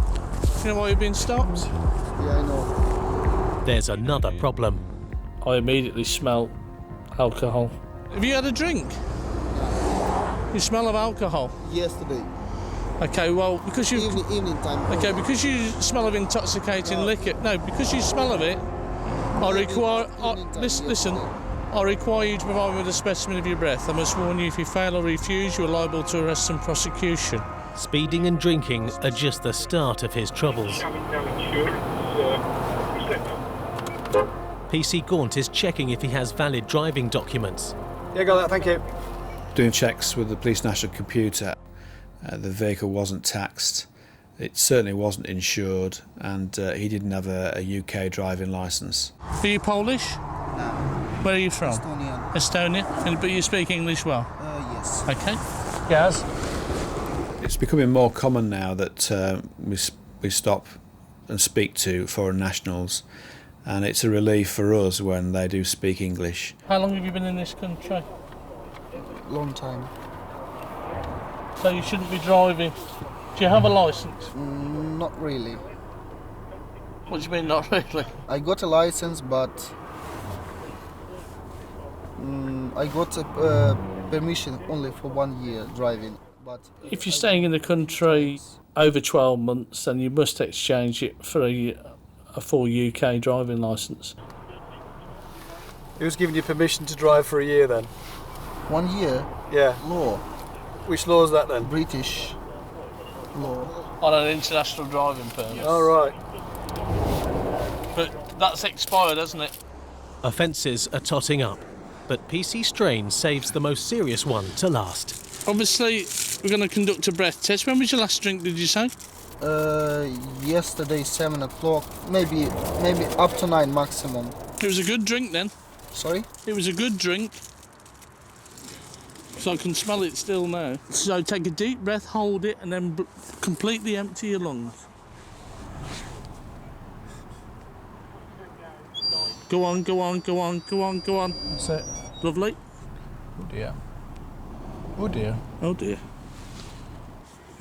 You know why you've been stopped? Yeah, I know. There's another problem. I immediately smell alcohol. Have you had a drink? You smell of alcohol? Yesterday. Okay, well, because you... Evening time. Okay, because you smell of intoxicating liquor... No, because you smell of it, I require... Listen, I require you to provide me with a specimen of your breath. I must warn you, if you fail or refuse, you are liable to arrest and prosecution. Speeding and drinking are just the start of his troubles. PC Gaunt is checking if he has valid driving documents. Yeah, got that, thank you. Doing checks with the police national computer, the vehicle wasn't taxed, it certainly wasn't insured, and he didn't have a UK driving licence. Are you Polish? No. Where are you from? Estonian. Estonia? But you speak English well? Yes. Okay. Yes. It's becoming more common now that we stop and speak to foreign nationals, and it's a relief for us when they do speak English. How long have you been in this country? Long time. So you shouldn't be driving. Do you have a licence? Not really. What do you mean, not really? I got a license, but I got a permission only for 1 year driving. But if you're staying in the country over 12 months, then you must exchange it for a full UK driving licence. Who's giving you permission to drive for a year then? 1 year? Yeah. Law. Which law is that then? British law. On an international driving permit. All right. But that's expired, hasn't it? Offences are totting up, but PC Strain saves the most serious one to last. Obviously, we're going to conduct a breath test. When was your last drink, did you say? Yesterday, 7 o'clock, maybe up to 9 maximum. It was a good drink then. Sorry? It was a good drink. So I can smell it still now. So take a deep breath, hold it, and then completely empty your lungs. Go on, go on, go on, go on, go on. That's it. Lovely. Oh dear. Oh dear. Oh dear.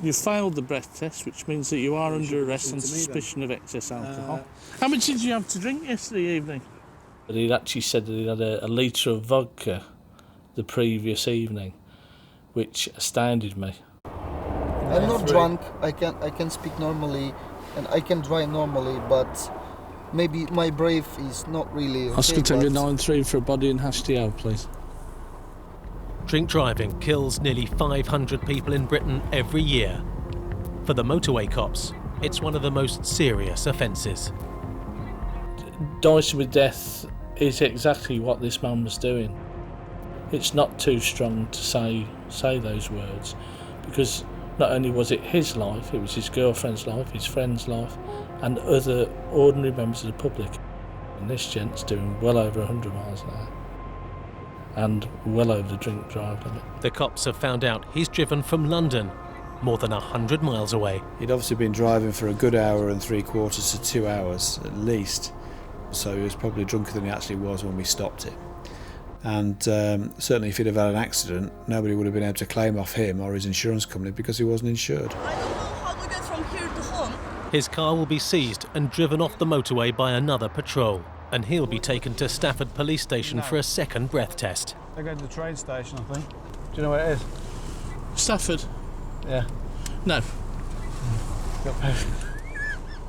You failed the breath test, which means that you are under arrest on suspicion of excess alcohol. How much did you have to drink yesterday evening? He'd actually said that he had a litre of vodka the previous evening, which astounded me. I'm not drunk. I can speak normally, and I can drive normally, but maybe my breath is not really okay. Oscar Tango 93 for a body and #TL, please. Drink driving kills nearly 500 people in Britain every year. For the motorway cops, it's one of the most serious offences. Dicing with death is exactly what this man was doing. It's not too strong to say those words, because not only was it his life, it was his girlfriend's life, his friend's life, and other ordinary members of the public. And this gent's doing well over 100 miles an hour, and well over the drink drive limit. The cops have found out he's driven from London, more than 100 miles away. He'd obviously been driving for a good hour and 3/4 to 2 hours at least, so he was probably drunker than he actually was when we stopped it. And certainly if he'd have had an accident, nobody would have been able to claim off him or his insurance company because he wasn't insured. I don't know how to get from here to home. His car will be seized and driven off the motorway by another patrol, and he'll be taken to Stafford Police Station for a second breath test. They go to the train station, I think. Do you know where it is? Stafford? Yeah. No.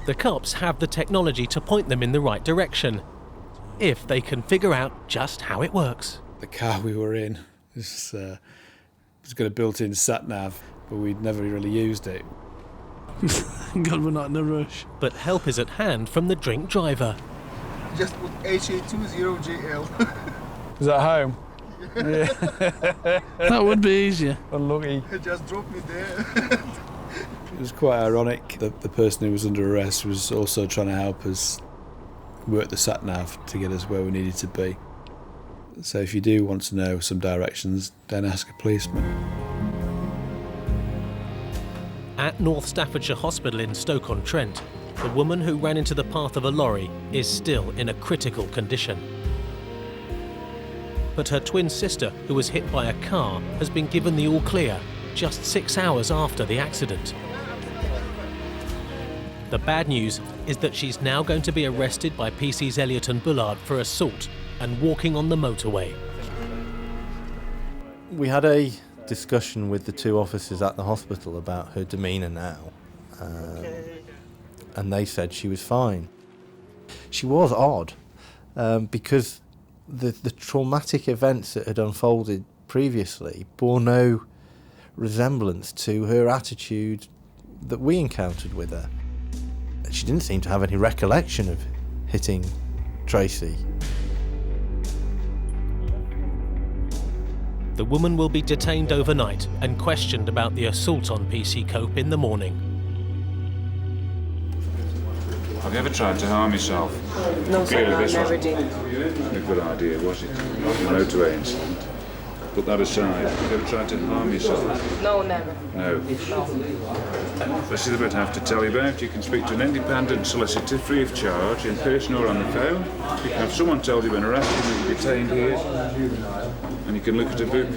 The cops have the technology to point them in the right direction, if they can figure out just how it works. The car we were in was got a built-in sat-nav, but we'd never really used it. God, we're not in a rush. But help is at hand from the drink driver. Just put HA20GL. Is that home? Yeah. That would be easier. Unlucky. Just drop me there. It was quite ironic that the person who was under arrest was also trying to help us work the sat-nav to get us where we needed to be. So if you do want to know some directions, then ask a policeman. At North Staffordshire Hospital in Stoke-on-Trent, the woman who ran into the path of a lorry is still in a critical condition. But her twin sister, who was hit by a car, has been given the all clear just 6 hours after the accident. The bad news is that she's now going to be arrested by PC's Elliott and Bullard for assault and walking on the motorway. We had a discussion with the two officers at the hospital about her demeanour now, and they said she was fine. She was odd, because the traumatic events that had unfolded previously bore no resemblance to her attitude that we encountered with her. She didn't seem to have any recollection of hitting Tracy. The woman will be detained overnight and questioned about the assault on PC Cope in the morning. Have you ever tried to harm yourself? No, Clearly sir, this I never wasn't did. a good idea, was it? The motorway incident. Put that aside. Have you ever tried to harm yourself? No, never. No. This is the bit I have to tell you about. You can speak to an independent solicitor free of charge, in person or on the phone. You can have someone tell you when arrested that you're detained here. And you can look at a book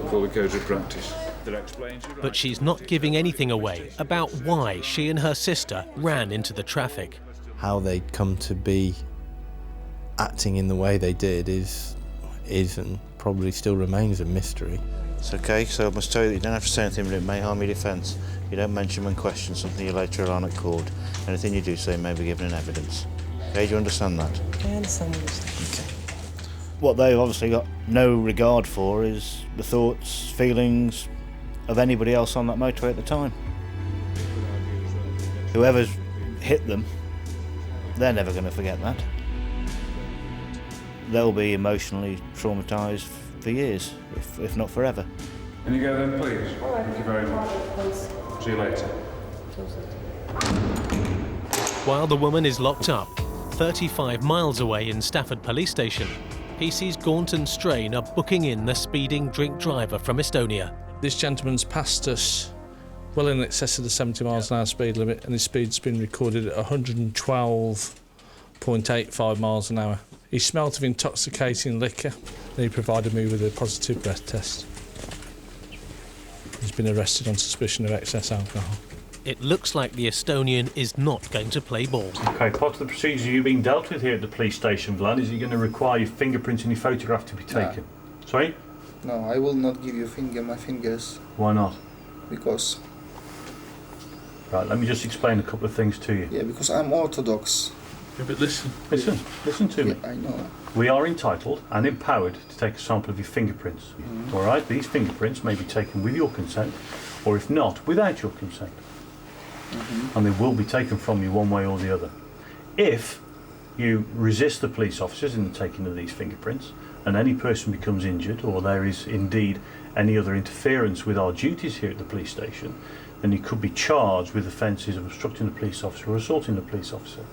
called the Code of Practice that explains your rights. But she's not giving anything away about why she and her sister ran into the traffic. How they'd come to be acting in the way they did is and probably still remains a mystery. It's okay, so I must tell you that you don't have to say anything, but it may harm your defence. You don't mention when questioned something you later rely on at court. Anything you do say may be given in evidence. Okay, do you understand that? I understand what you're saying. Okay. What they've obviously got no regard for is the thoughts, feelings of anybody else on that motorway at the time. Whoever's hit them, they're never going to forget that. They'll be emotionally traumatised for years, if not forever. Can you go then, please? Thank you very much. See you later. While the woman is locked up, 35 miles away in Stafford Police Station, PC's Gaunt and Strain are booking in the speeding drink driver from Estonia. This gentleman's passed us well in excess of the 70 miles an hour speed limit, and his speed's been recorded at 112.85 miles an hour. He smelt of intoxicating liquor, and he provided me with a positive breath test. He's been arrested on suspicion of excess alcohol. It looks like the Estonian is not going to play ball. OK, part of the procedure you're being dealt with here at the police station, Vlad, is you're going to require your fingerprints and your photograph to be taken. No. Sorry? No, I will not give you my fingers. Why not? Because... Right, let me just explain a couple of things to you. Yeah, because I'm Orthodox. Yeah, but listen to me. I know. We are entitled and empowered to take a sample of your fingerprints. All right, these fingerprints may be taken with your consent, or if not, without your consent. And they will be taken from you one way or the other. If you resist the police officers in the taking of these fingerprints, and any person becomes injured, or there is indeed any other interference with our duties here at the police station, then you could be charged with offences of obstructing the police officer or assaulting the police officer.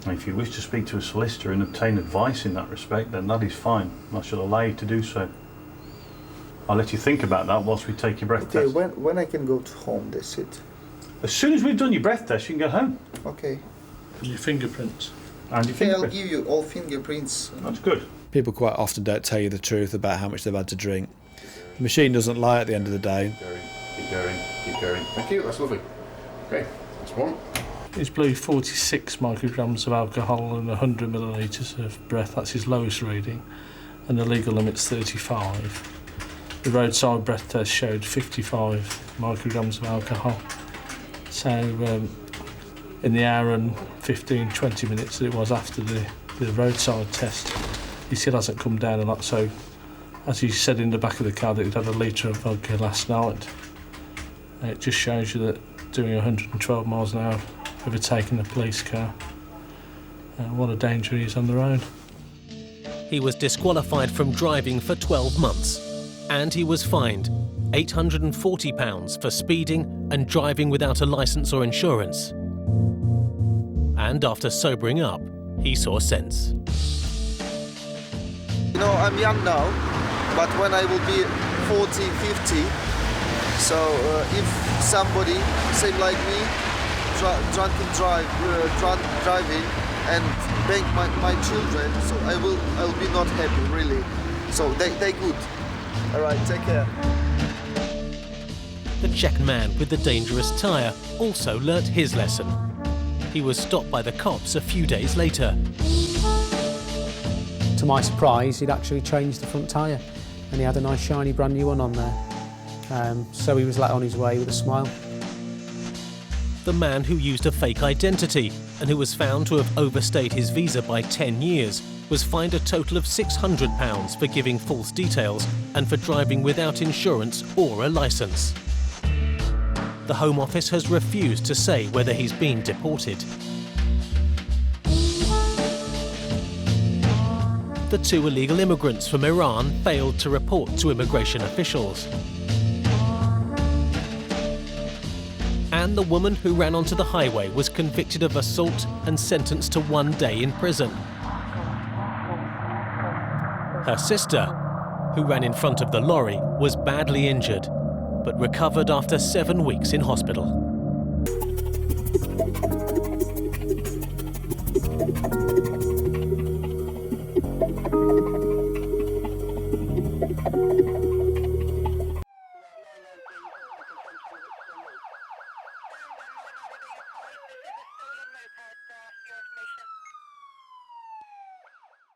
And if you wish to speak to a solicitor and obtain advice in that respect, then that is fine. I shall allow you to do so. I'll let you think about that whilst we take your breath test. Okay, when I can go to home, that's it. As soon as we've done your breath test, you can go home. Okay. And your fingerprints. And your Okay, I'll fingerprints. give you all fingerprints. That's good. People quite often don't tell you the truth about how much they've had to drink. The machine doesn't lie at the end of the day. Keep going, keep going. Thank you, that's lovely. Okay, that's one. He's blew 46 micrograms of alcohol and 100 millilitres of breath. That's his lowest reading. And the legal limit's 35. The roadside breath test showed 55 micrograms of alcohol. So in the hour and 15-20 minutes that it was after the roadside test. He still hasn't come down a lot, so as he said in the back of the car that he'd had a litre of vodka last night. It just shows you that doing 112 miles an hour, overtaking a police car, what a danger he is on the road. He was disqualified from driving for 12 months, and he was fined £840 for speeding and driving without a licence or insurance. And after sobering up, he saw sense. You know, I'm young now, but when I will be 40, 50, so if somebody, same like me, driving and bang my children, so I'll be not happy, really. So they good. All right, take care. The Czech man with the dangerous tyre also learnt his lesson. He was stopped by the cops a few days later. To my surprise, he'd actually changed the front tyre and he had a nice shiny brand new one on there. So he was let on his way with a smile. The man who used a fake identity and who was found to have overstayed his visa by 10 years was fined a total of £600 for giving false details and for driving without insurance or a licence. The Home Office has refused to say whether he's been deported. The two illegal immigrants from Iran failed to report to immigration officials. And the woman who ran onto the highway was convicted of assault and sentenced to 1 day in prison. Her sister, who ran in front of the lorry, was badly injured, but recovered after 7 weeks in hospital.